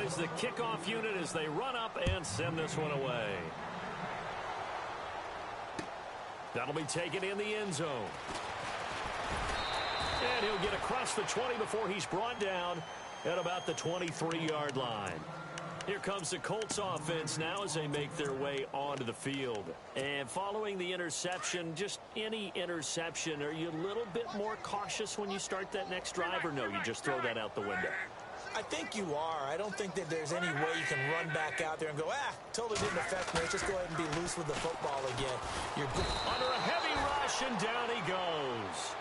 is the kickoff unit as they run up and send this one away. That'll be taken in the end zone. And he'll get across the 20 before he's brought down at about the 23-yard line. Here comes the Colts offense now as they make their way onto the field. And following the interception, just any interception, are you a little bit more cautious when you start that next drive, or no, you just throw that out the window? I think you are. I don't think that there's any way you can run back out there and go, totally didn't affect me. Let's just go ahead and be loose with the football again. You're under a heavy rush, and down he goes.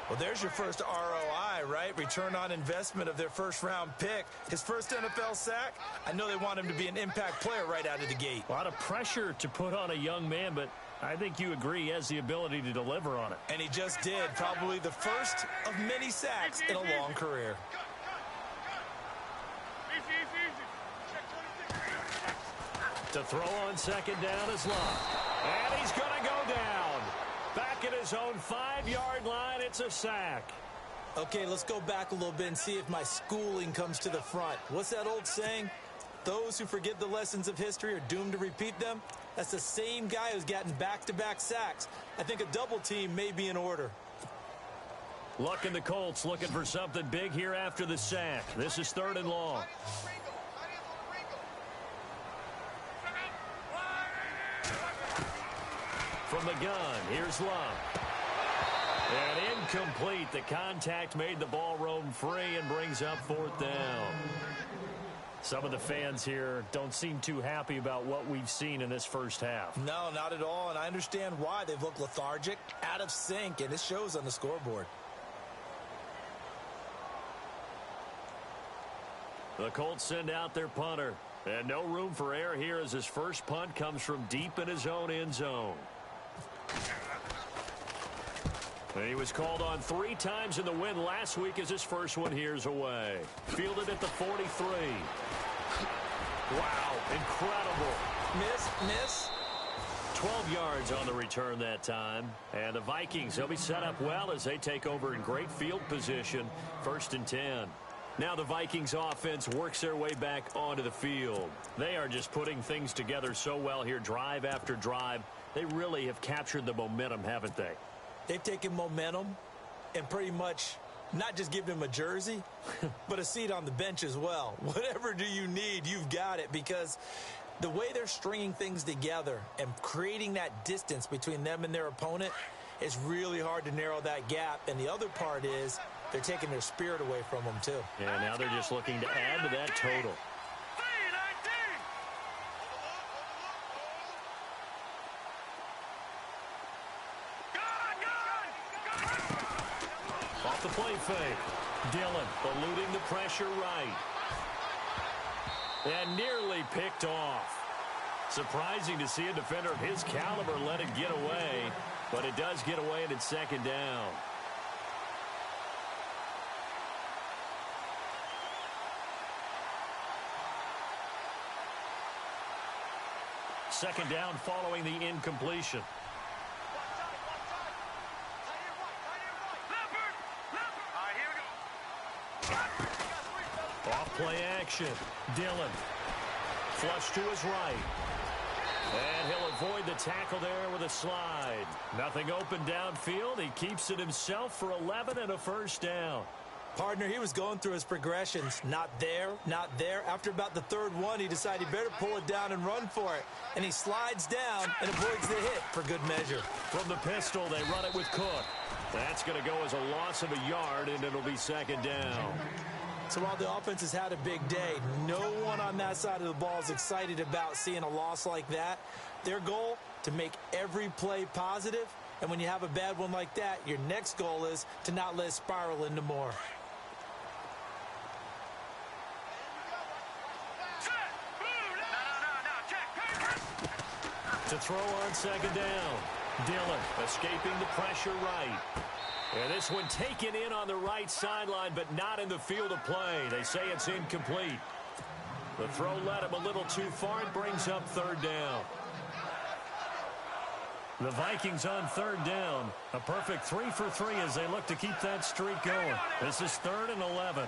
Well, there's your first ROI, right? Return on investment of their first-round pick. His first NFL sack. I know they want him to be an impact player right out of the gate. A lot of pressure to put on a young man, but I think you agree he has the ability to deliver on it. And he just did. Probably the first of many sacks in a long career. To throw on second down is Love. And he's going to go down. Back at his own 5-yard line, it's a sack. Okay, let's go back a little bit and see if my schooling comes to the front. What's that old saying? Those who forget the lessons of history are doomed to repeat them. That's the same guy who's gotten back-to-back sacks. I think a double team may be in order. Luck and the Colts looking for something big here after the sack. This is 3rd and long. From the gun, here's Love. And incomplete. The contact made the ball roam free and brings up 4th down. Some of the fans here don't seem too happy about what we've seen in this first half. No, not at all, and I understand why. They've looked lethargic, out of sync, and it shows on the scoreboard. The Colts send out their punter. And no room for error here as his first punt comes from deep in his own end zone. And he was called on 3 times in the win last week as his first one here's away. Fielded at the 43. Wow, incredible. Miss. 12 yards on the return that time. And the Vikings, they'll be set up well as they take over in great field position. 1st and 10. Now the Vikings offense works their way back onto the field. They are just putting things together so well here, drive after drive. They really have captured the momentum, haven't they? They've taken momentum and pretty much not just given him a jersey, but a seat on the bench as well. Whatever do you need, you've got it, because the way they're stringing things together and creating that distance between them and their opponent is really hard to narrow that gap. And the other part is they're taking their spirit away from them, too. Yeah, now they're just looking to add to that total. Off the play fake. Dillon eluding the pressure right. And nearly picked off. Surprising to see a defender of his caliber let it get away, but it does get away and it's 2nd down. Second down following the incompletion. Off play action. Dillon. Flush to his right. And he'll avoid the tackle there with a slide. Nothing open downfield. He keeps it himself for 11 and a 1st down. Partner, he was going through his progressions. Not there, not there. After about the 3rd one, he decided he better pull it down and run for it. And he slides down and avoids the hit for good measure. From the pistol, they run it with Cook. That's going to go as a loss of a yard, and it'll be 2nd down. So while the offense has had a big day, no one on that side of the ball is excited about seeing a loss like that. Their goal, to make every play positive. And when you have a bad one like that, your next goal is to not let it spiral into more. To throw on 2nd down. Dillon escaping the pressure right. And this one taken in on the right sideline, but not in the field of play. They say it's incomplete. The throw led him a little too far. It brings up 3rd down. The Vikings on 3rd down. A perfect 3 for 3 as they look to keep that streak going. This is 3rd and 11.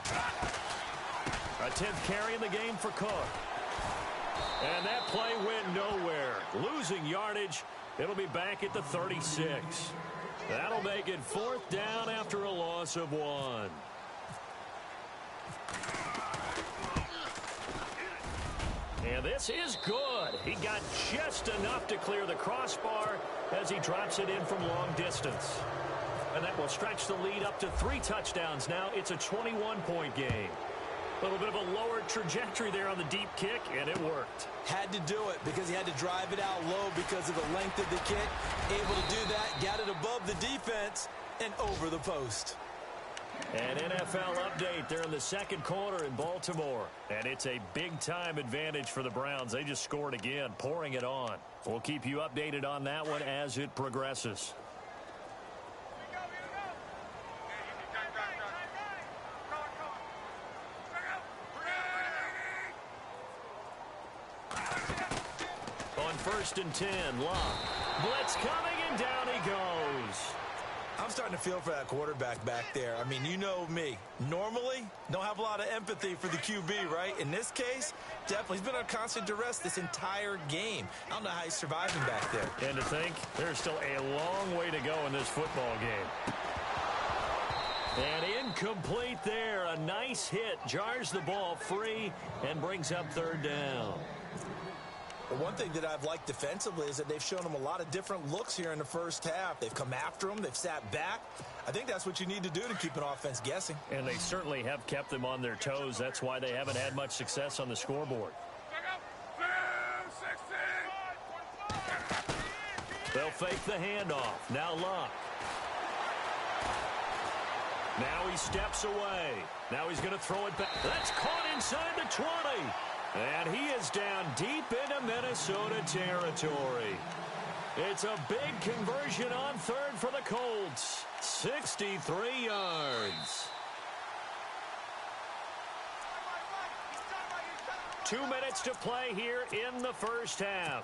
A 10th carry in the game for Cook. And that play went nowhere. Losing yardage. It'll be back at the 36. That'll make it 4th down after a loss of 1. And this is good. He got just enough to clear the crossbar as he drops it in from long distance. And that will stretch the lead up to 3 touchdowns. Now it's a 21-point game. A little bit of a lower trajectory there on the deep kick, and it worked. Had to do it because he had to drive it out low because of the length of the kick. Able to do that, got it above the defense and over the post. An NFL update there in the second quarter in Baltimore. And it's a big-time advantage for the Browns. They just scored again, pouring it on. We'll keep you updated on that one as it progresses. On 1st and 10, Locke. Blitz coming, and down he goes. I'm starting to feel for that quarterback back there. I mean, you know me. Normally, don't have a lot of empathy for the QB, right? In this case, definitely. He's been under constant duress this entire game. I don't know how he's surviving back there. And to think, there's still a long way to go in this football game. And incomplete there. A nice hit. Jars the ball free and brings up 3rd down. The one thing that I've liked defensively is that they've shown him a lot of different looks here in the first half. They've come after him. They've sat back. I think that's what you need to do to keep an offense guessing. And they certainly have kept them on their toes. That's why they haven't had much success on the scoreboard. They'll fake the handoff. Now Locke. Now he steps away. Now he's going to throw it back. That's caught inside the 20. And he is down deep into Minnesota territory. It's a big conversion on 3rd for the Colts. 63 yards. 2 minutes to play here in the first half.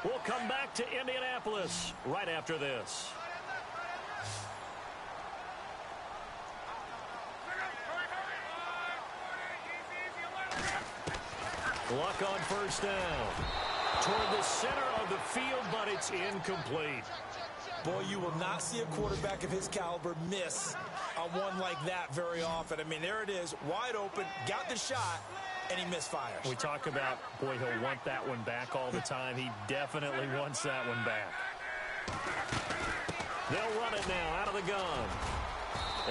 We'll come back to Indianapolis right after this. Luck on 1st down. Toward the center of the field, but it's incomplete. Boy, you will not see a quarterback of his caliber miss on one like that very often. I mean, there it is, wide open, got the shot, and he misfires. We talk about, boy, he'll want that one back all the time. He definitely wants that one back. They'll run it now out of the gun.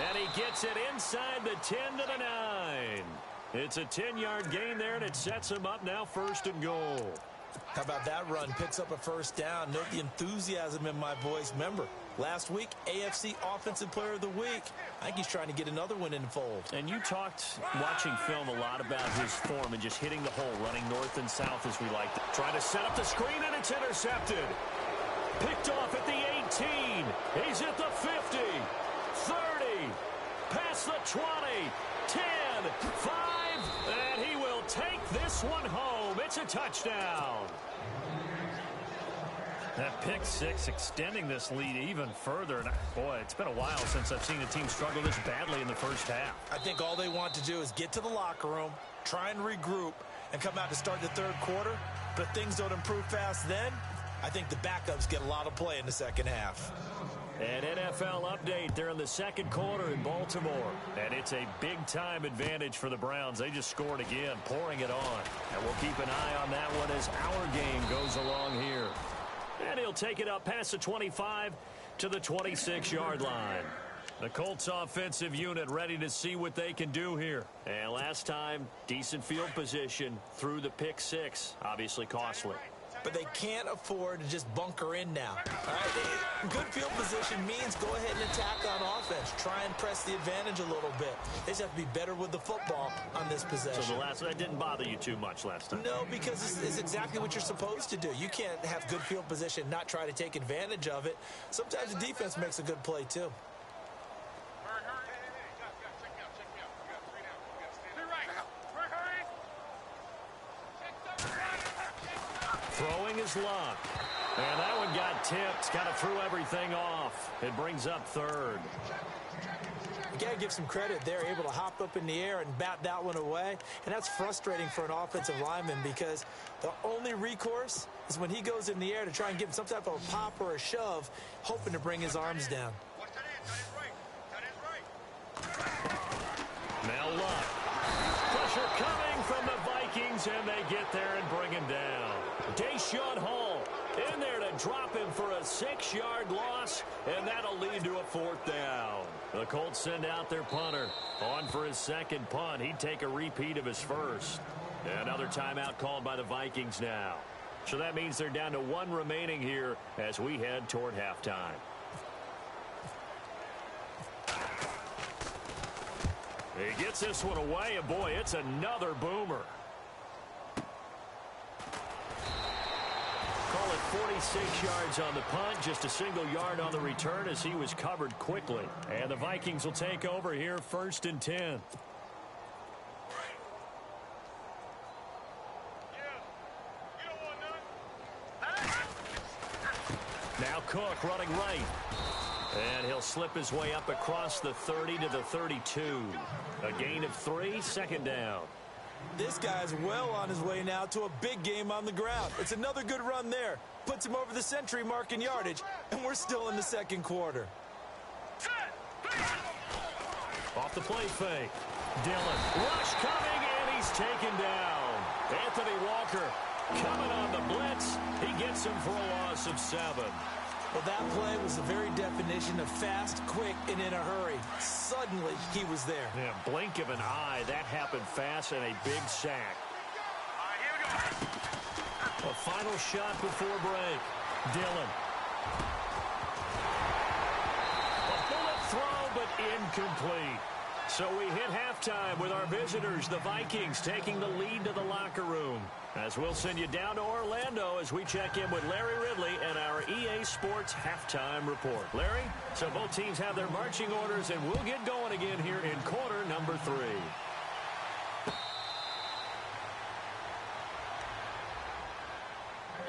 And he gets it inside the 10 to the 9. It's a 10-yard gain there, and it sets him up now 1st and goal. How about that run? Picks up a 1st down. Note the enthusiasm in my voice. Remember, last week, AFC Offensive Player of the Week. I think he's trying to get another one in the fold. And you talked, watching film, a lot about his form and just hitting the hole, running north and south as we like to. Trying to set up the screen, and it's intercepted. Picked off at the 18. He's at the 50, 30, past the 20, 10, 5. And he will take this one home. It's a touchdown. That pick 6 extending this lead even further. And boy, it's been a while since I've seen a team struggle this badly in the first half. I think all they want to do is get to the locker room, try and regroup, and come out to start the 3rd quarter. But if things don't improve fast then, I think the backups get a lot of play in the second half. An NFL update there in the second quarter in Baltimore. And it's a big-time advantage for the Browns. They just scored again, pouring it on. And we'll keep an eye on that one as our game goes along here. And he'll take it up past the 25 to the 26-yard line. The Colts offensive unit ready to see what they can do here. And last time, decent field position through the pick 6. Obviously costly. But they can't afford to just bunker in now. All right? Good field position means go ahead and attack on offense. Try and press the advantage a little bit. They just have to be better with the football on this possession. So that didn't bother you too much last time? No, because it's exactly what you're supposed to do. You can't have good field position, not try to take advantage of it. Sometimes the defense makes a good play, too. Throwing is Locke. And that one got tipped, kind of threw everything off. It brings up third. You got to give some credit there, able to hop up in the air and bat that one away. And that's frustrating for an offensive lineman because the only recourse is when he goes in the air to try and give him some type of a pop or a shove, hoping to bring his arms down. Now Luck. Pressure coming from the Vikings, and they get there and bring him down. Deshaun Hall in there to drop him for a 6-yard loss, and that'll lead to a 4th down. The Colts send out their punter on for his second punt. He'd take a repeat of his first. Another timeout called by the Vikings now. So that means they're down to 1 remaining here as we head toward halftime. He gets this one away, and boy, it's another boomer. Call it 46 yards on the punt, just a single yard on the return as he was covered quickly. And the Vikings will take over here, 1st and 10. Now Cook running right. And he'll slip his way up across the 30 to the 32. A gain of 3, 2nd down. This guy's well on his way now to a big game on the ground. It's another good run there. Puts him over the century mark in yardage, and we're still in the 2nd quarter. Off the play fake. Dillon. Rush coming, and he's taken down. Anthony Walker coming on the blitz. He gets him for a loss of 7. Well, that play was the very definition of fast, quick, and in a hurry. Suddenly, he was there. Yeah, blink of an eye. That happened fast and a big sack. A final shot before break. Dillon. A bullet throw, but incomplete. So we hit halftime with our visitors, the Vikings, taking the lead to the locker room. As we'll send you down to Orlando as we check in with Larry Ridley and our EA Sports halftime report. Larry, so both teams have their marching orders, and we'll get going again here in quarter number 3.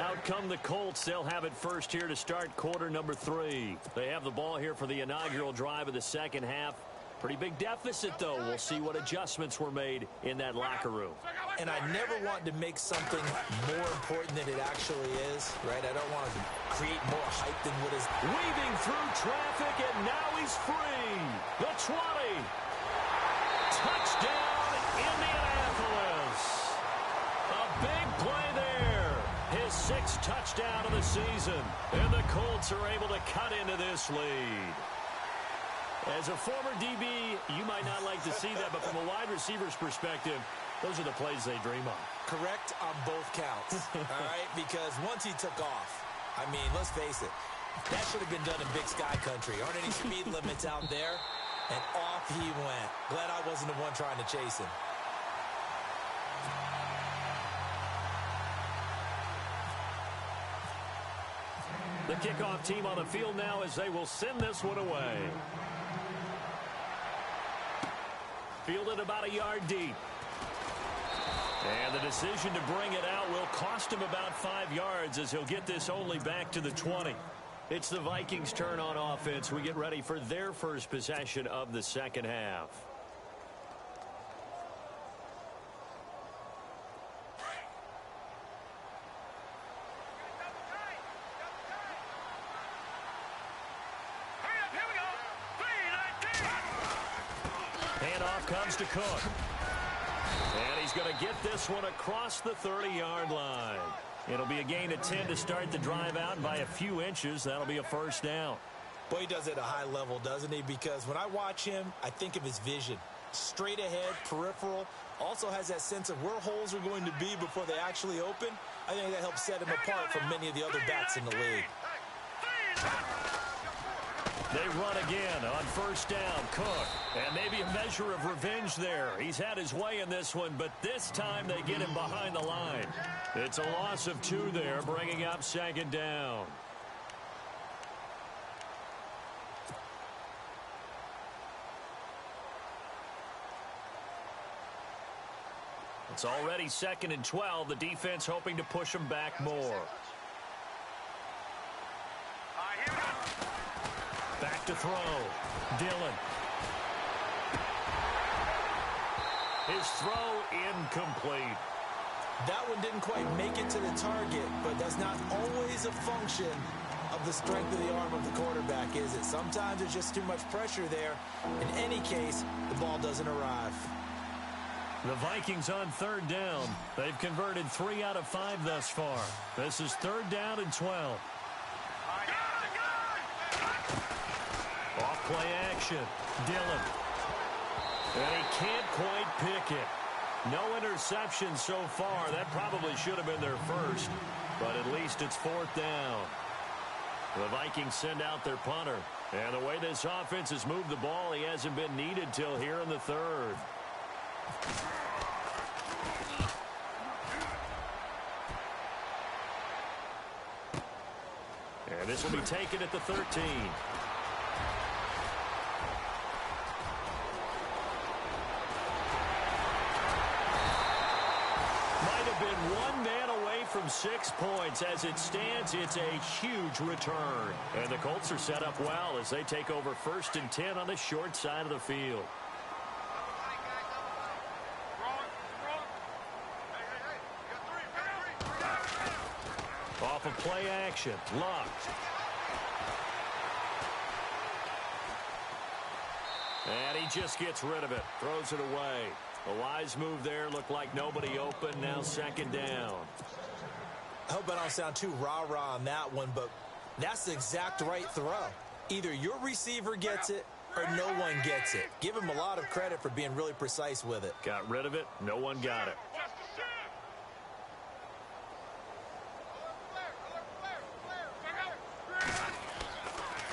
Out come the Colts. They'll have it first here to start quarter number 3. They have the ball here for the inaugural drive of the second half. Pretty big deficit, though. We'll see what adjustments were made in that locker room. And I never want to make something more important than it actually is, right? I don't want to create more hype than what is. Weaving through traffic, and now he's free. The 20. Touchdown, Indianapolis. A big play there. His 6th touchdown of the season. And the Colts are able to cut into this lead. As a former DB, you might not like to see that, but from a wide receiver's perspective, those are the plays they dream of. Correct on both counts, all right? Because once he took off, I mean, let's face it, that should have been done in Big Sky country. Aren't any speed limits out there? And off he went. Glad I wasn't the one trying to chase him. The kickoff team on the field now as they will send this one away. Fielded about a yard deep. And the decision to bring it out will cost him about 5 yards as he'll get this only back to the 20. It's the Vikings' turn on offense. We get ready for their first possession of the second half. Handoff comes to Cook. And he's going to get this one across the 30-yard line. It'll be a gain of 10 to start the drive out, and by a few inches, that'll be a first down. Boy, he does it at a high level, doesn't he? Because when I watch him, I think of his vision. Straight ahead, peripheral. Also has that sense of where holes are going to be before they actually open. I think that helps set him apart from many of the other backs in the league. They run again on first down. Cook. And maybe a measure of revenge there. He's had his way in this one, but this time they get him behind the line. It's a loss of 2 there, bringing up second down. It's already 2nd and 12. The defense hoping to push them back more. to throw. Dillon. His throw incomplete. That one didn't quite make it to the target, but that's not always a function of the strength of the arm of the quarterback, is it? Sometimes there's just too much pressure there. In any case, the ball doesn't arrive. The Vikings on third down. They've converted 3 out of 5 thus far. This is third down and 12. Off play action. Dillon. And he can't quite pick it. No interception so far. That probably should have been their first, but at least it's fourth down. The Vikings send out their punter. And the way this offense has moved the ball, he hasn't been needed till here in the third. And this will be taken at the 13. Might have been one man away from 6 points. As it stands, it's a huge return. And the Colts are set up well as they take over 1st and 10 on the short side of the field. Off of play action. Luck. And he just gets rid of it. Throws it away. A wise move there. Looked like nobody open. Now second down. I hope I don't sound too rah-rah on that one, but that's the exact right throw. Either your receiver gets it or no one gets it. Give him a lot of credit for being really precise with it. Got rid of it. No one got it.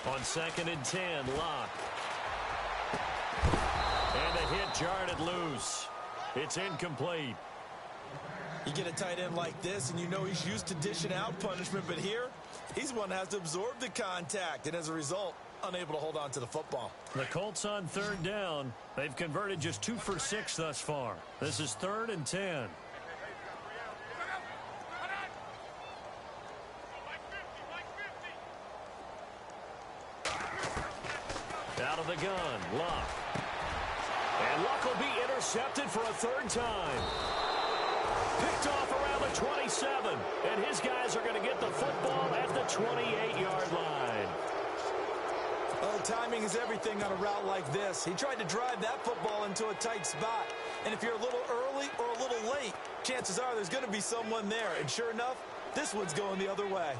On 2nd and 10, Locke. And the hit jarred it loose. It's incomplete. You get a tight end like this, and you know he's used to dishing out punishment, but here, he's one that has to absorb the contact, and as a result, unable to hold on to the football. The Colts on third down. They've converted just 2 for 6 thus far. This is 3rd and 10. Out of the gun, Luck. And Luck will be intercepted for a 3rd time. Picked off around the 27. And his guys are going to get the football at the 28-yard line. Well, timing is everything on a route like this. He tried to drive that football into a tight spot. And if you're a little early or a little late, chances are there's going to be someone there. And sure enough, this one's going the other way.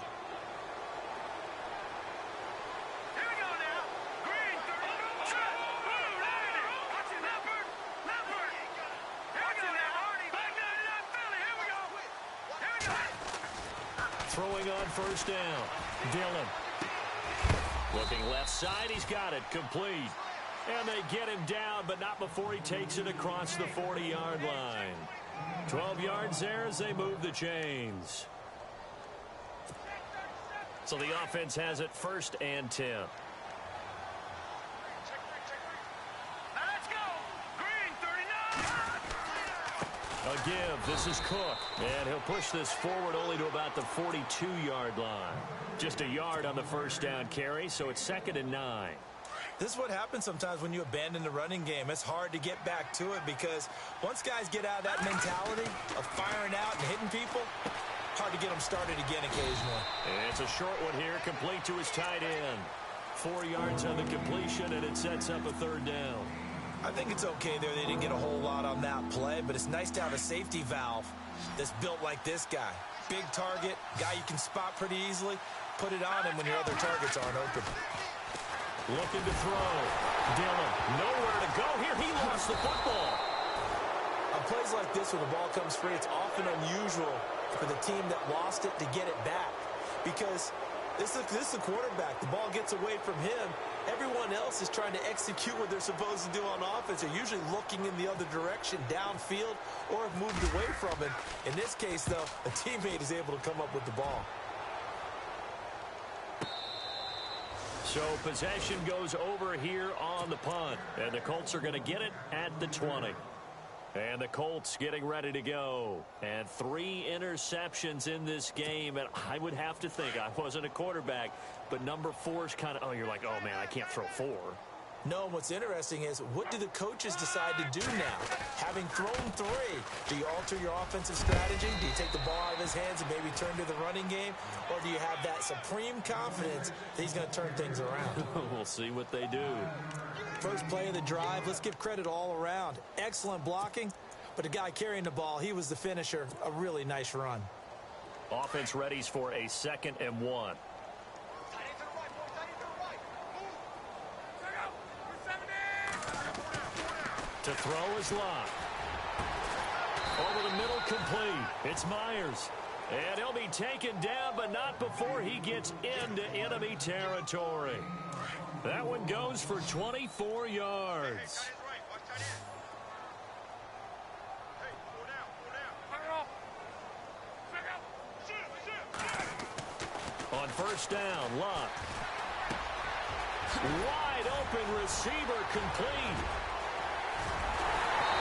Throwing on 1st down. Dillon. Looking left side. He's got it. Complete. And they get him down, but not before he takes it across the 40-yard line. 12 yards there as they move the chains. So the offense has it 1st and 10. A give. This is Cook. And he'll push this forward only to about the 42-yard line. Just a yard on the 1st down carry, so it's 2nd and 9. This is what happens sometimes when you abandon the running game. It's hard to get back to it because once guys get out of that mentality of firing out and hitting people, hard to get them started again occasionally. And it's a short one here, complete to his tight end. 4 yards on the completion, and it sets up a 3rd down. I think it's okay there. They didn't get a whole lot on that play, but it's nice to have a safety valve that's built like this guy. Big target, guy you can spot pretty easily. Put it on him when your other targets aren't open. Looking to throw. Dillon, nowhere to go here. He lost the football. On plays like this, when the ball comes free, it's often unusual for the team that lost it to get it back. Because this is a quarterback. The ball gets away from him. Everyone else is trying to execute what they're supposed to do on offense. They're usually looking in the other direction, downfield, or have moved away from it. In this case, though, a teammate is able to come up with the ball. So possession goes over here on the punt. And the Colts are going to get it at the 20. And the Colts getting ready to go. And 3 interceptions in this game. And I would have to think, I wasn't a quarterback, but number 4 is kind of, oh, you're like, oh, man, I can't throw 4. No, what's interesting is, what do the coaches decide to do now? Having thrown 3, do you alter your offensive strategy? Do you take the ball out of his hands and maybe turn to the running game? Or do you have that supreme confidence that he's going to turn things around? We'll see what they do. First play of the drive, let's give credit all around. Excellent blocking, but the guy carrying the ball, he was the finisher. A really nice run. Offense readies for a 2nd and 1. To throw is Locke. Over the middle, complete. It's Myers. And he'll be taken down, but not before he gets into enemy territory. That one goes for 24 yards. On first down, Locke. Wide open receiver, complete.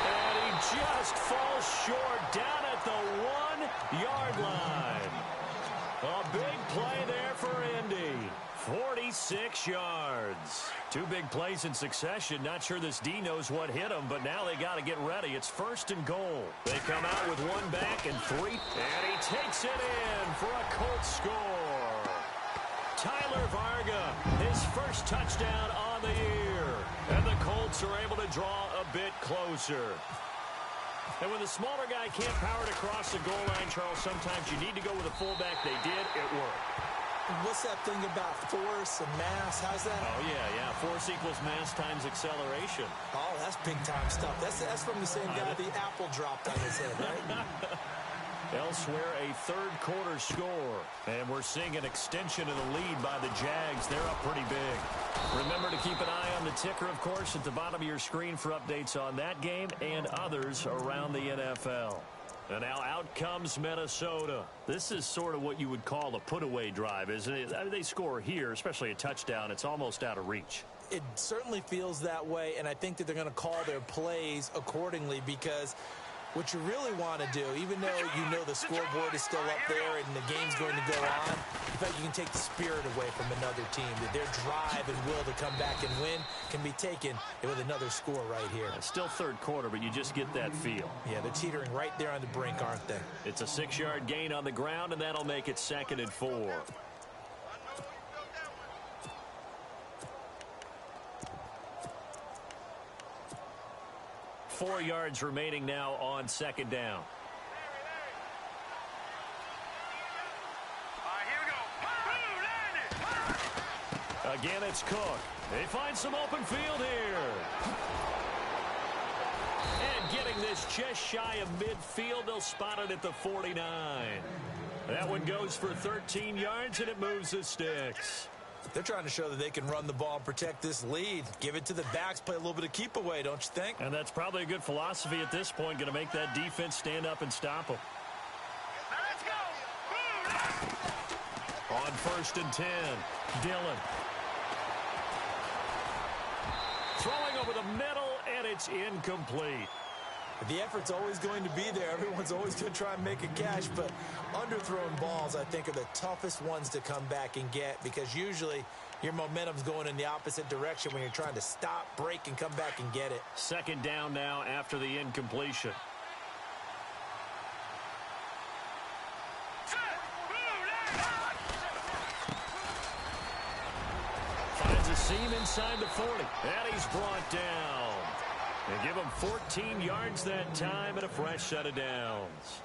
And he just falls short down at the 1-yard line. A big play there for Indy. 46 yards. 2 big plays in succession. Not sure this D knows what hit him, but now they got to get ready. It's 1st and goal. They come out with 1 back and 3. And he takes it in for a Colts score. Tyler Varga, his first touchdown on the year. And the Colts are able to draw a bit closer. And when the smaller guy can't power it across the goal line, Charles, sometimes you need to go with a fullback. They did. It worked. What's that thing about force and mass? How's that? Oh, yeah. Force equals mass times acceleration. Oh, that's big-time stuff. That's from the same guy the apple dropped on his head, right? Elsewhere, a third-quarter score. And we're seeing an extension of the lead by the Jags. They're up pretty big. Remember to keep an eye on the ticker, of course, at the bottom of your screen for updates on that game and others around the NFL. And now out comes Minnesota. This is sort of what you would call a put-away drive, isn't it? I mean, they score here, especially a touchdown. It's almost out of reach. It certainly feels that way, and I think that they're going to call their plays accordingly, because what you really want to do, even though you know the scoreboard is still up there and the game's going to go on, in fact, you can take the spirit away from another team. That their drive and will to come back and win can be taken with another score right here. Still third quarter, but you just get that feel. Yeah, they're teetering right there on the brink, aren't they? It's a 6-yard gain on the ground, and that'll make it 2nd and 4. 4 yards remaining now on 2nd down. Again, it's Cook. They find some open field here. And getting this just shy of midfield, they'll spot it at the 49. That one goes for 13 yards, and it moves the sticks. They're trying to show that they can run the ball and protect this lead. Give it to the backs, play a little bit of keep away, don't you think? And that's probably a good philosophy at this point, going to make that defense stand up and stop them. Let's go. On 1st and 10, Dillon. Throwing over the middle, and it's incomplete. The effort's always going to be there. Everyone's always going to try and make a catch, but underthrown balls, I think, are the toughest ones to come back and get, because usually your momentum's going in the opposite direction when you're trying to stop, break, and come back and get it. 2nd down now after the incompletion. Finds a seam inside the 40, and he's brought down. They give him 14 yards that time and a fresh set of downs.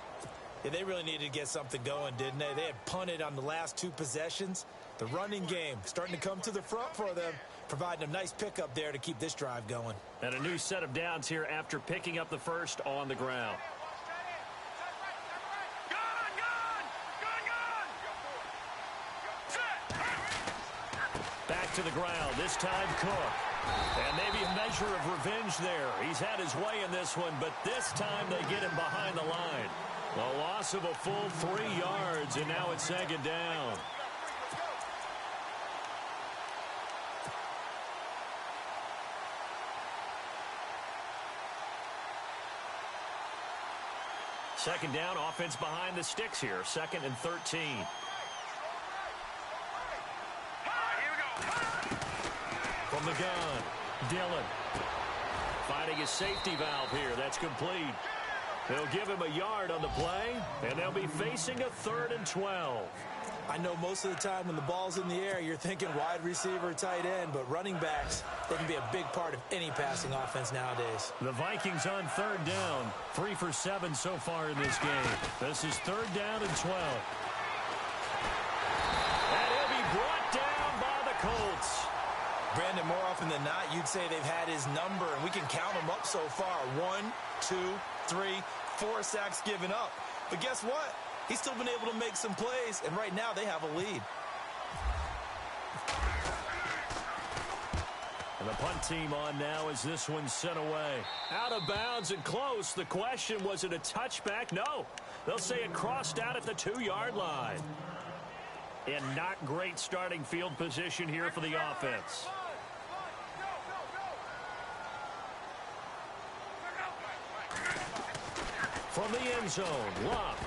Yeah, they really needed to get something going, didn't they? They had punted on the last 2 possessions. The running game starting to come to the front for them, providing a nice pickup there to keep this drive going. And a new set of downs here after picking up the first on the ground. Back to the ground, this time Cook. And maybe a measure of revenge there. He's had his way in this one, but this time they get him behind the line. A loss of a full 3 yards, and now it's 2nd down. second down, offense behind the sticks here. 2nd and 13. From the gun, Dillon. Finding his safety valve here. That's complete. They'll give him a yard on the play, and they'll be facing a 3rd and 12. I know most of the time when the ball's in the air, you're thinking wide receiver, tight end, but running backs, they can be a big part of any passing offense nowadays. The Vikings on 3rd down, 3 for 7 so far in this game. This is 3rd down and 12. And he'll be brought down by the Colts. Brandon, more often than not, you'd say they've had his number, and we can count them up so far. 1, 2, 3, 4 sacks given up. But guess what? He's still been able to make some plays, and right now they have a lead. And the punt team on now as this one's sent away. Out of bounds and close. The question, was it a touchback? No. They'll say it crossed out at the 2-yard line. And not great starting field position here for the offense. From the end zone, Love.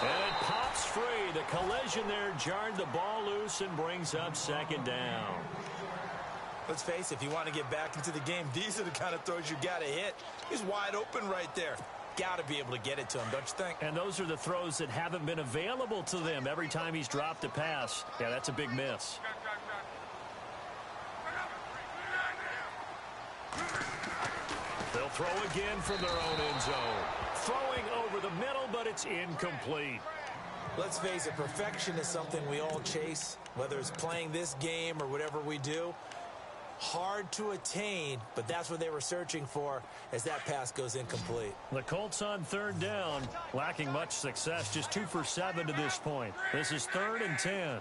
And it pops free. The collision there jarred the ball loose and brings up 2nd down. Let's face it, if you want to get back into the game, these are the kind of throws you got to hit. He's wide open right there. Got to be able to get it to him, don't you think? And those are the throws that haven't been available to them every time he's dropped a pass. Yeah, that's a big miss. They'll throw again from their own end zone. Throwing over the middle, but it's incomplete. Let's face it, perfection is something we all chase, whether it's playing this game or whatever we do. Hard to attain, but that's what they were searching for as that pass goes incomplete. The Colts on 3rd down, lacking much success, just 2 for 7 to this point. This is 3rd and 10.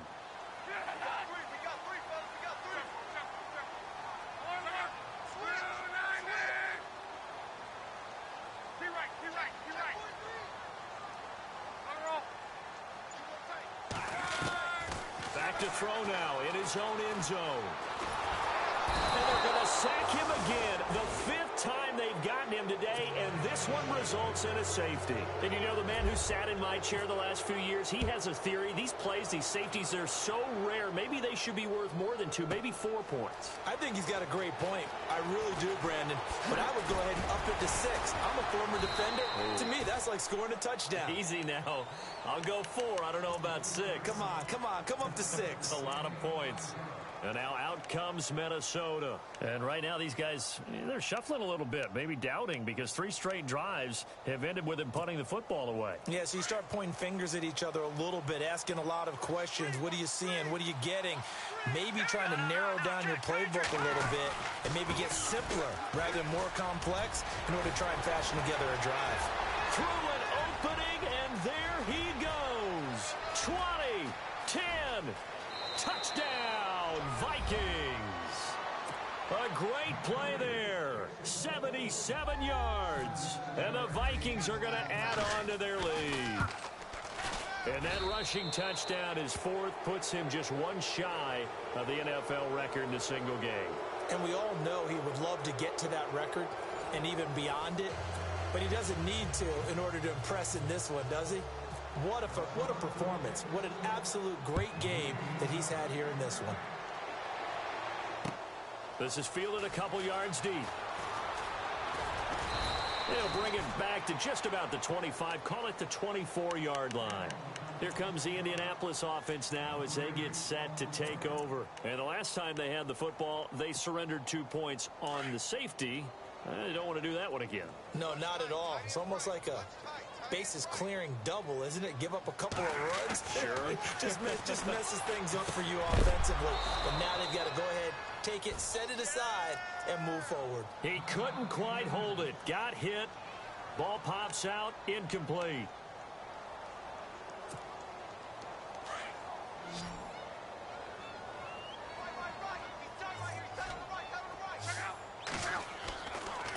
Back to throw now in his own end zone. And they're going to sack him again. The 5th time they've gotten him today, and this one results in a safety. And you know, the man who sat in my chair the last few years, he has a theory. These plays, these safeties, they're so rare. Maybe they should be worth more than 2, maybe 4 points. I think he's got a great point. I really do, Brandon. But I would go ahead and up it to 6. I'm a former defender. To me, that's like scoring a touchdown. Easy now. I'll go 4. I don't know about 6. Come on. Come up to 6. A lot of points. And now out comes Minnesota. And right now these guys, they're shuffling a little bit, maybe doubting, because 3 straight drives have ended with him punting the football away. Yeah, so you start pointing fingers at each other a little bit, asking a lot of questions. What are you seeing? What are you getting? Maybe trying to narrow down your playbook a little bit and maybe get simpler rather than more complex in order to try and fashion together a drive. Through an opening, and there he goes. 20, 10, touchdown, Vikings. A great play there. 77 yards. And the Vikings are going to add on to their lead. And that rushing touchdown is 4th, puts him just 1 shy of the NFL record in a single game. And we all know he would love to get to that record and even beyond it. But he doesn't need to in order to impress in this one, does he? What a performance. What an absolute great game that he's had here in this one. This is fielded a couple yards deep. They'll bring it back to just about the 25, call it the 24-yard line. Here comes the Indianapolis offense now as they get set to take over. And the last time they had the football, they surrendered 2 points on the safety. They don't want to do that one again. No, not at all. It's almost like a bases clearing double, isn't it? Give up a couple of runs. Sure. just messes things up for you offensively. But now they've got to go ahead, take it, set it aside, and move forward. He couldn't quite hold it. Got hit. Ball pops out. Incomplete.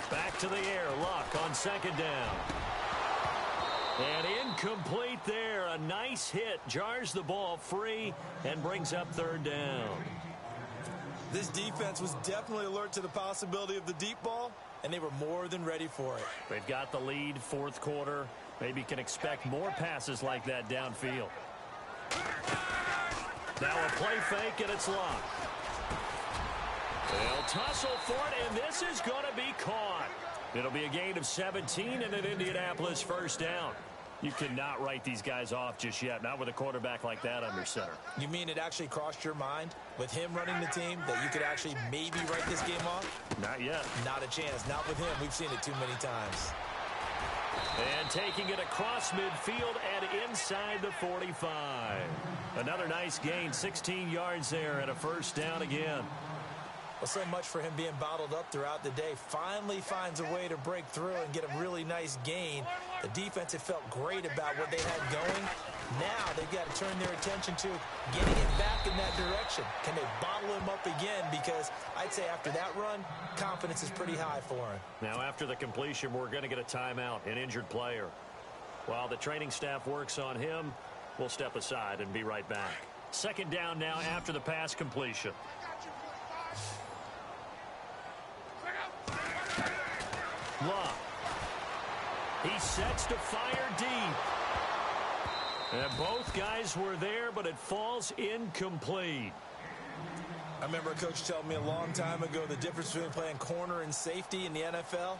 Back to the air. Luck on 2nd down. And incomplete there. A nice hit. Jars the ball free and brings up 3rd down. This defense was definitely alert to the possibility of the deep ball, and they were more than ready for it. They've got the lead, 4th quarter. Maybe can expect more passes like that downfield. Now a play fake, and it's locked. They'll tussle for it, and this is going to be caught. It'll be a gain of 17 and an Indianapolis first down. You cannot write these guys off just yet, not with a quarterback like that under center. You mean it actually crossed your mind with him running the team that you could actually maybe write this game off? Not yet. Not a chance. Not with him. We've seen it too many times. And taking it across midfield and inside the 45. Another nice gain, 16 yards there and a first down again. Well, so much for him being bottled up throughout the day. Finally finds a way to break through and get a really nice gain. The defense had felt great about what they had going. Now they've got to turn their attention to getting it back in that direction. Can they bottle him up again? Because I'd say after that run, confidence is pretty high for him. Now after the completion, we're going to get a timeout, an injured player. While the training staff works on him, we'll step aside and be right back. Second down now after the pass completion. Love. He sets to fire deep. And both guys were there, but it falls incomplete. I remember a coach telling me a long time ago the difference between playing corner and safety in the NFL.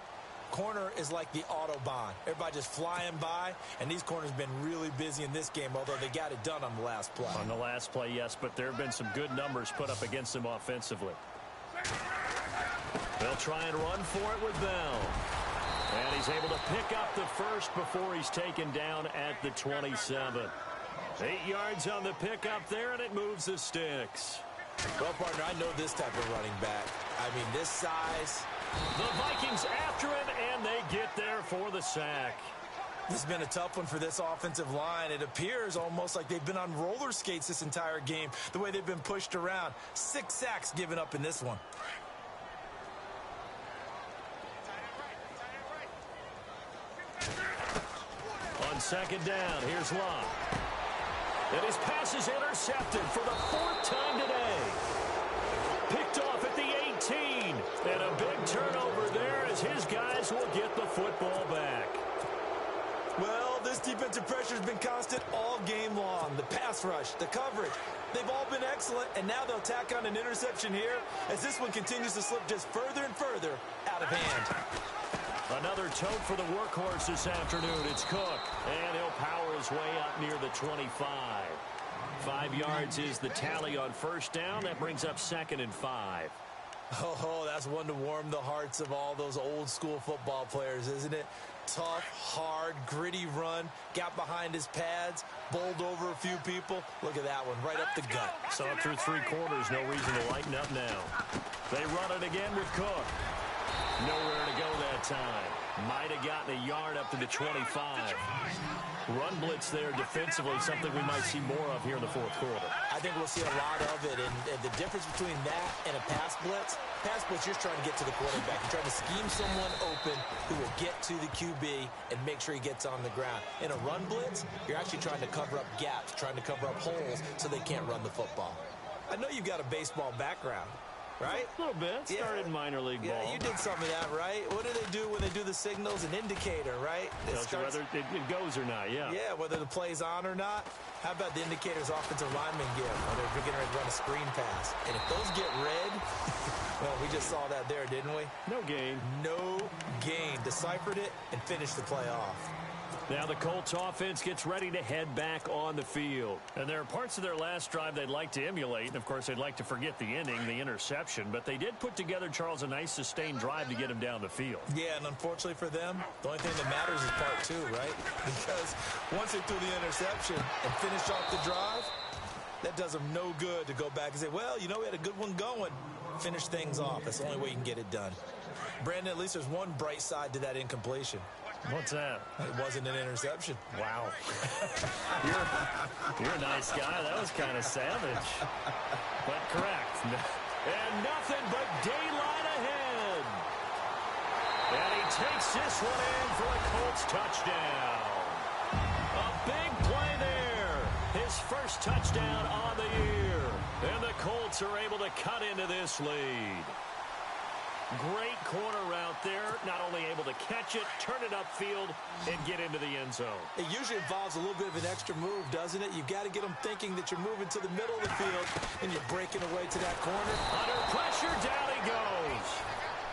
Corner is like the Autobahn. Everybody just flying by, and these corners have been really busy in this game, although they got it done on the last play. On the last play, yes, but there have been some good numbers put up against them offensively. They'll try and run for it with Bell. And he's able to pick up the first before he's taken down at the 27. 8 yards on the pickup there, and it moves the sticks. Well, partner, I know this type of running back. I mean, this size. The Vikings after him, and they get there for the sack. This has been a tough one for this offensive line. It appears almost like they've been on roller skates this entire game, the way they've been pushed around. 6 sacks given up in this one. On second down, here's Love. And his pass is intercepted for the 4th time today. Picked off at the 18. And a big turnover there as his guys will get the football back. Well, this defensive pressure has been constant all game long. The pass rush, the coverage, they've all been excellent. And now they'll tack on an interception here as this one continues to slip just further and further out of hand. Another tote for the workhorse this afternoon. It's Cook, and he'll power his way up near the 25. 5 yards is the tally on first down. That brings up 2nd and 5. Oh, that's one to warm the hearts of all those old school football players, isn't it? Tough, hard, gritty run. Got behind his pads, bowled over a few people. Look at that one, right up the gut. Saw it through 3 quarters. No reason to lighten up now. They run it again with Cook. Nowhere to go that time. Might have gotten a yard up to the 25. Run blitz there defensively, something we might see more of here in the 4th quarter. I think we'll see a lot of it, and the difference between that and a pass blitz, you're trying to get to the quarterback. You're trying to scheme someone open who will get to the QB and make sure he gets on the ground. In a run blitz, you're actually trying to cover up gaps, trying to cover up holes so they can't run the football. I know you've got a baseball background, right? A little bit. Started in minor league ball. Yeah, you did some of that, right? What do they do when they do the signals? An indicator, right? Tells you whether it goes or not, yeah. Yeah, whether the play's on or not. How about the indicators offensive linemen give when they're getting ready to run a screen pass? And if those get red, well, we just saw that there, didn't we? No gain. No gain. Deciphered it and finished the play off. Now the Colts offense gets ready to head back on the field. And there are parts of their last drive they'd like to emulate. And, of course, they'd like to forget the inning, the interception. But they did put together, Charles, a nice sustained drive to get him down the field. Yeah, and unfortunately for them, the only thing that matters is part 2, right? Because once they threw the interception and finished off the drive, that does them no good to go back and say, well, you know, we had a good one going. Finish things off. That's the only way you can get it done. Brandon, at least there's one bright side to that incompletion. What's that? It wasn't an interception. Wow. You're a nice guy. That was kind of savage. But correct. And nothing but daylight ahead. And he takes this one in for a Colts touchdown. A big play there. His first touchdown on the year. And the Colts are able to cut into this lead. Great corner route there. Not only able to catch it, turn it upfield, and get into the end zone. It usually involves a little bit of an extra move, doesn't it? You've got to get them thinking that you're moving to the middle of the field, and you're breaking away to that corner. Under pressure, down he goes.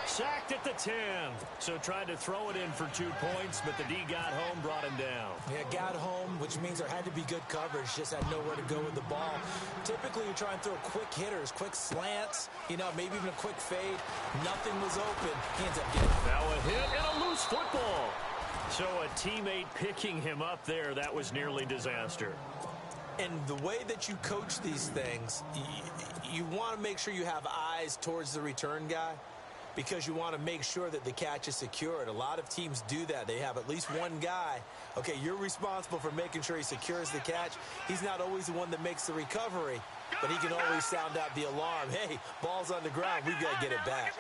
Sacked at the 10. So tried to throw it in for 2 points, but the D got home, brought him down. Yeah, got home, which means there had to be good coverage. Just had nowhere to go with the ball. Typically, you try and throw quick hitters, quick slants, maybe even a quick fade. Nothing was open. He ends up getting it. Now a hit and a loose football. So a teammate picking him up there, that was nearly disaster. And the way that you coach these things, you want to make sure you have eyes towards the return guy, because you want to make sure that the catch is secured. A lot of teams do that. They have at least one guy. Okay, you're responsible for making sure he secures the catch. He's not always the one that makes the recovery, but he can always sound out the alarm. Hey, ball's on the ground. We've got to get it back.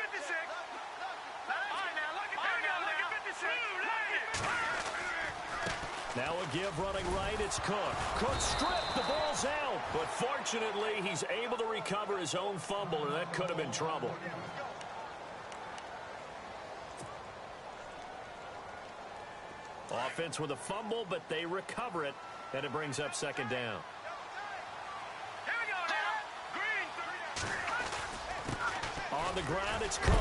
Now a give running right, it's Cook. Cook stripped, the ball's out. But fortunately, he's able to recover his own fumble, or that could have been trouble. Offense with a fumble, but they recover it, and it brings up second down. On the ground, it's Cook.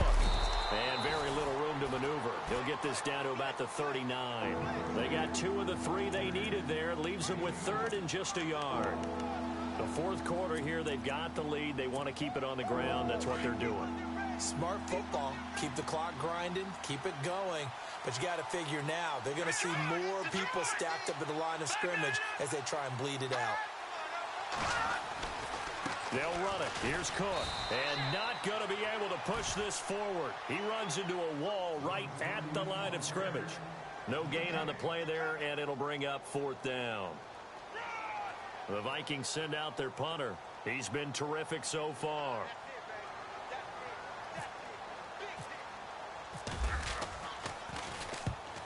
And very little room to maneuver. He'll get this down to about the 39. They got 2 of the 3 they needed there. Leaves them with third and just a yard. The fourth quarter here, they've got the lead. They want to keep it on the ground. That's what they're doing. Smart football. Keep the clock grinding. Keep it going. But you got to figure now, they're going to see more people stacked up at the line of scrimmage as they try and bleed it out. They'll run it. Here's Cook. And not going to be able to push this forward. He runs into a wall right at the line of scrimmage. No gain on the play there, and it'll bring up fourth down. The Vikings send out their punter. He's been terrific so far.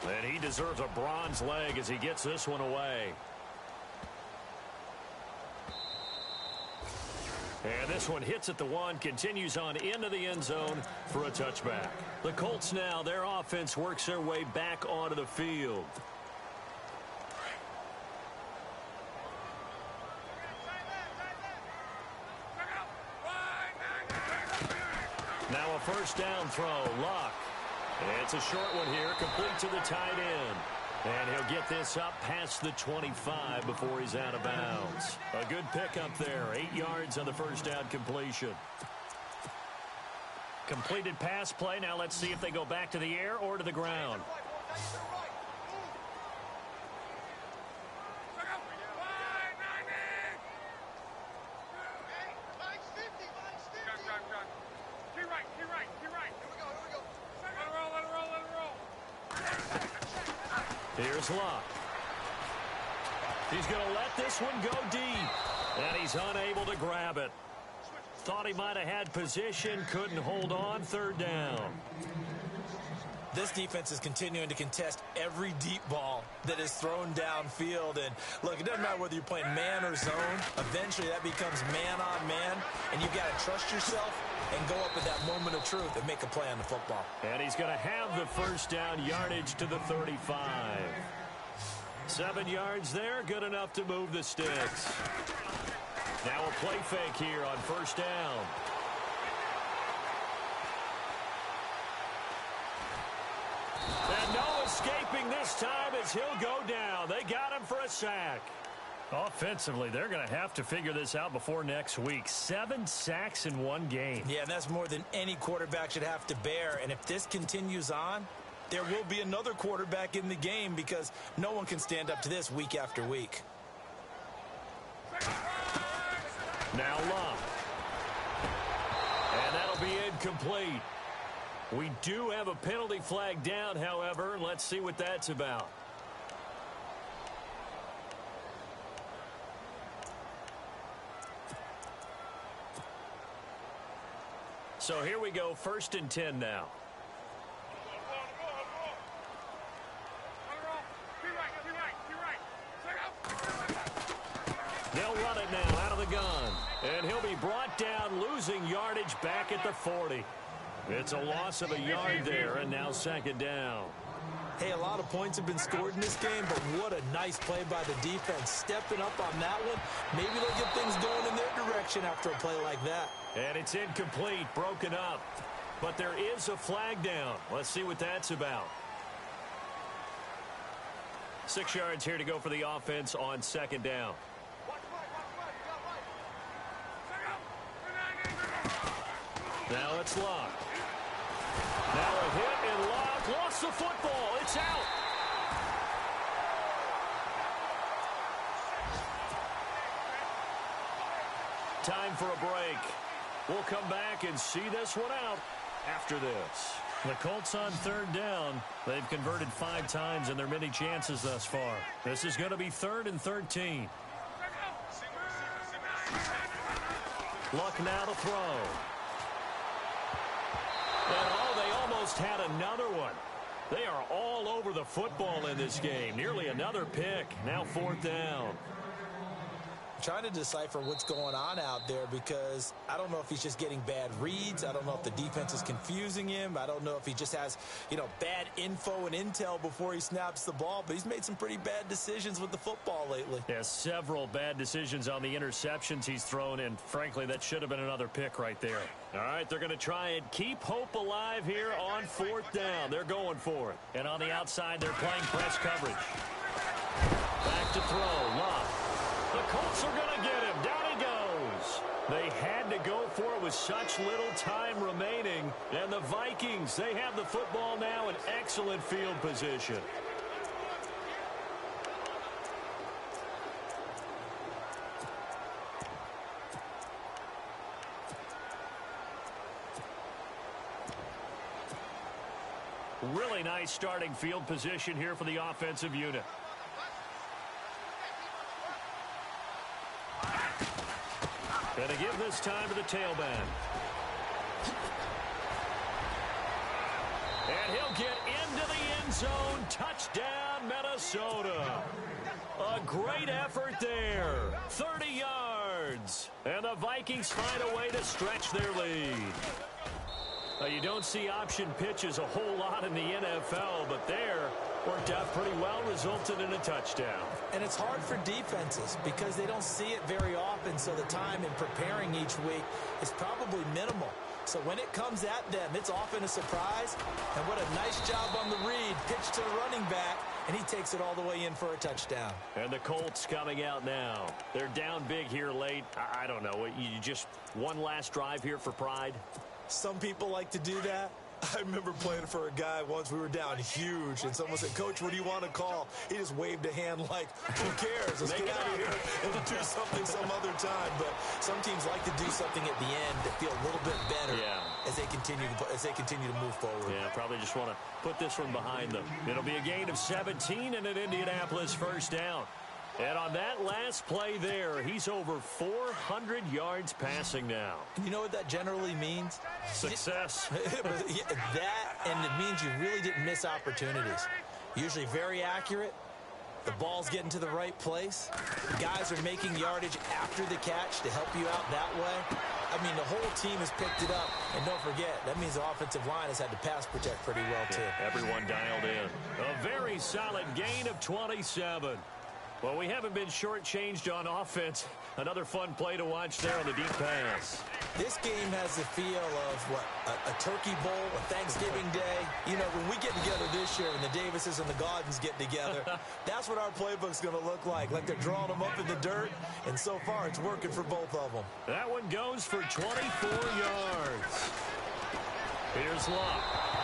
And he deserves a bronze leg as he gets this one away. And this one hits at the 1, continues on into the end zone for a touchback. The Colts now, their offense works their way back onto the field. Now a first down throw, Luck. It's a short one here, complete to the tight end. And he'll get this up past the 25 before he's out of bounds. A good pickup there, 8 yards on the first down completion. Completed pass play. Now let's see if they go back to the air or to the ground. Here's Luck. He's going to let this one go deep. And he's unable to grab it. Thought he might have had position, couldn't hold on, third down. This defense is continuing to contest every deep ball that is thrown downfield. And, look, it doesn't matter whether you're playing man or zone. Eventually, that becomes man-on-man, and you've got to trust yourself and go up at that moment of truth and make a play on the football. And he's going to have the first down, yardage to the 35. 7 yards there, good enough to move the sticks. Now a play fake here on first down. And no escaping this time as he'll go down. They got him for a sack. Offensively, they're going to have to figure this out before next week. 7 sacks in one game. Yeah, and that's more than any quarterback should have to bear. And if this continues on, there will be another quarterback in the game because no one can stand up to this week after week. Now Luck. And that'll be incomplete. We do have a penalty flag down, however. Let's see what that's about. So here we go, 1st and 10 now. They'll run it now out of the gun. And he'll be brought down, losing yardage back at the 40. It's a loss of a yard there, and now second down. Hey, a lot of points have been scored in this game, but what a nice play by the defense. Stepping up on that one, maybe they'll get things going in their direction after a play like that. And it's incomplete, broken up. But there is a flag down. Let's see what that's about. 6 yards here to go for the offense on second down. Now it's Luck. Now a hit, and Luck lost the football. It's out. Time for a break. We'll come back and see this one out after this. The Colts on third down. They've converted 5 times in their many chances thus far. This is going to be 3rd and 13. Luck now to throw. And they almost had another one. They are all over the football in this game. Nearly another pick. Now 4th down. Trying to decipher what's going on out there because I don't know if he's just getting bad reads. I don't know if the defense is confusing him. I don't know if he just has, bad info and intel before he snaps the ball. But he's made some pretty bad decisions with the football lately. Yeah, several bad decisions on the interceptions he's thrown, and frankly, that should have been another pick right there. All right, they're going to try and keep hope alive here on 4th down. They're going for it. And on the outside, they're playing press coverage. Back to throw, Luck. The Colts are going to get him. Down he goes. They had to go for it with such little time remaining. And the Vikings, they have the football now in excellent field position. Really nice starting field position here for the offensive unit. Going to give this time to the tailback. And he'll get into the end zone. Touchdown, Minnesota. A great effort there. 30 yards. And the Vikings find a way to stretch their lead. You don't see option pitches a whole lot in the NFL, but there worked out pretty well, resulted in a touchdown. And it's hard for defenses because they don't see it very often, so the time in preparing each week is probably minimal. So when it comes at them, it's often a surprise. And what a nice job on the read. Pitch to the running back, and he takes it all the way in for a touchdown. And the Colts coming out now. They're down big here late. I don't know. You just one last drive here for pride? Some people like to do that. I remember playing for a guy once. We were down huge, and someone said, "Coach, what do you want to call?" He just waved a hand like, "Who cares? Let's get out of here and do something some other time." But some teams like to do something at the end to feel a little bit better as they continue to move forward. Yeah, probably just want to put this one behind them. It'll be a gain of 17 and an Indianapolis first down. And on that last play there, he's over 400 yards passing now. You know what that generally means? Success. That, and it means you really didn't miss opportunities. Usually very accurate. The ball's getting to the right place. The guys are making yardage after the catch to help you out that way. I mean, the whole team has picked it up. And don't forget, that means the offensive line has had to pass protect pretty well, too. Everyone dialed in. A very solid gain of 27. Well, we haven't been shortchanged on offense. Another fun play to watch there on the deep pass. This game has the feel of, a turkey bowl, a Thanksgiving day. You know, when we get together this year and the Davises and the Gaudens get together, that's what our playbook's going to look like. Like they're drawing them up in the dirt, and so far it's working for both of them. That one goes for 24 yards. Here's Luck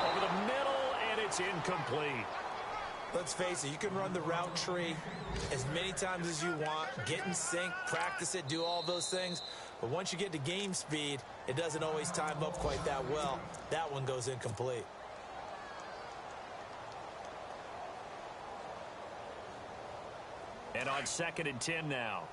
over the middle, and it's incomplete. Let's face it, you can run the route tree as many times as you want, get in sync, practice it, do all those things. But once you get to game speed, it doesn't always time up quite that well. That one goes incomplete. And on 2nd and 10 now.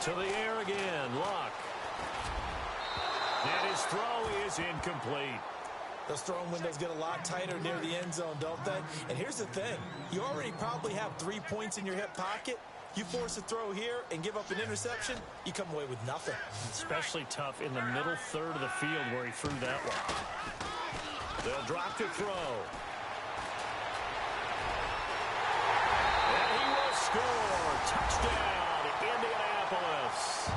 To the air again, Luck. his throw is incomplete. Those throwing windows get a lot tighter near the end zone, don't they? And here's the thing. You already probably have 3 points in your hip pocket. You force a throw here and give up an interception, you come away with nothing. Especially tough in the middle third of the field where he threw that one. They'll drop to throw. And he will score. Touchdown, Indianapolis.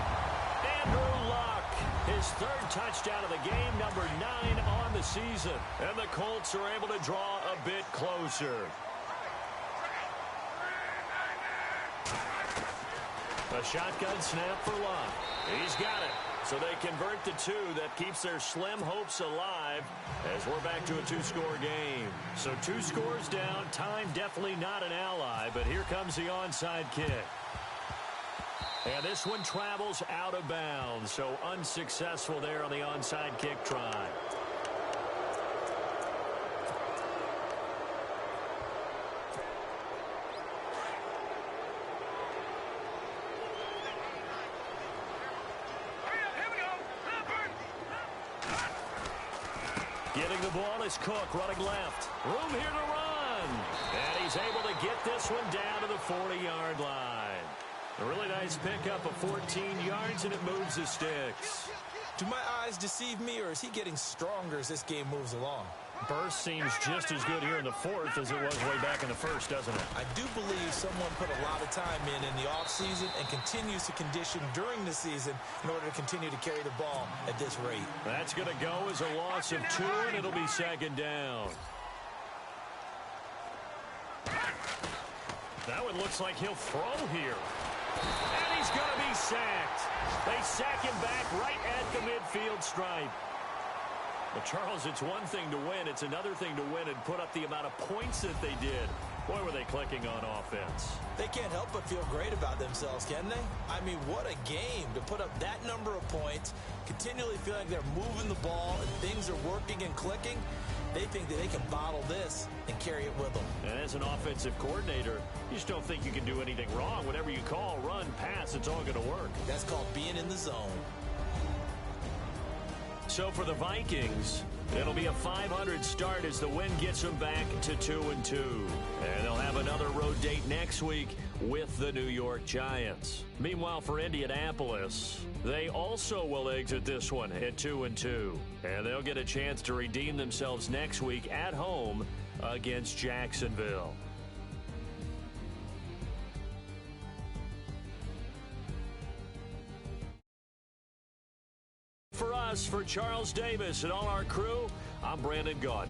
Andrew Luck, his third touchdown of the game, number 9 on the season. And the Colts are able to draw a bit closer. A shotgun snap for Luck. He's got it. So they convert the 2. That keeps their slim hopes alive as we're back to a 2-score game. So 2 scores down. Time definitely not an ally, but here comes the onside kick. And this one travels out of bounds, so unsuccessful there on the onside kick try. Getting the ball is Cook, running left. Room here to run. And he's able to get this one down to the 40-yard line. A really nice pickup of 14 yards, and it moves the sticks. Do my eyes deceive me, or is he getting stronger as this game moves along? Burst seems just as good here in the fourth as it was way back in the first, doesn't it? I do believe someone put a lot of time in the offseason and continues to condition during the season in order to continue to carry the ball at this rate. That's going to go as a loss of 2, and it'll be second down. That one looks like he'll throw here. And he's going to be sacked. They sack him back right at the midfield stripe. But, Charles, it's one thing to win. It's another thing to win and put up the amount of points that they did. Boy, were they clicking on offense. They can't help but feel great about themselves, can they? I mean, what a game to put up that number of points, continually feel like they're moving the ball and things are working and clicking. They think that they can bottle this and carry it with them. And as an offensive coordinator, you just don't think you can do anything wrong. Whatever you call, run, pass, it's all going to work. That's called being in the zone. So for the Vikings, it'll be a 500 start as the win gets them back to 2-2. And they'll have another road date next week with the New York Giants. Meanwhile, for Indianapolis, they also will exit this one at 2-2. And they'll get a chance to redeem themselves next week at home against Jacksonville. For us, for Charles Davis and all our crew, I'm Brandon Gaudin.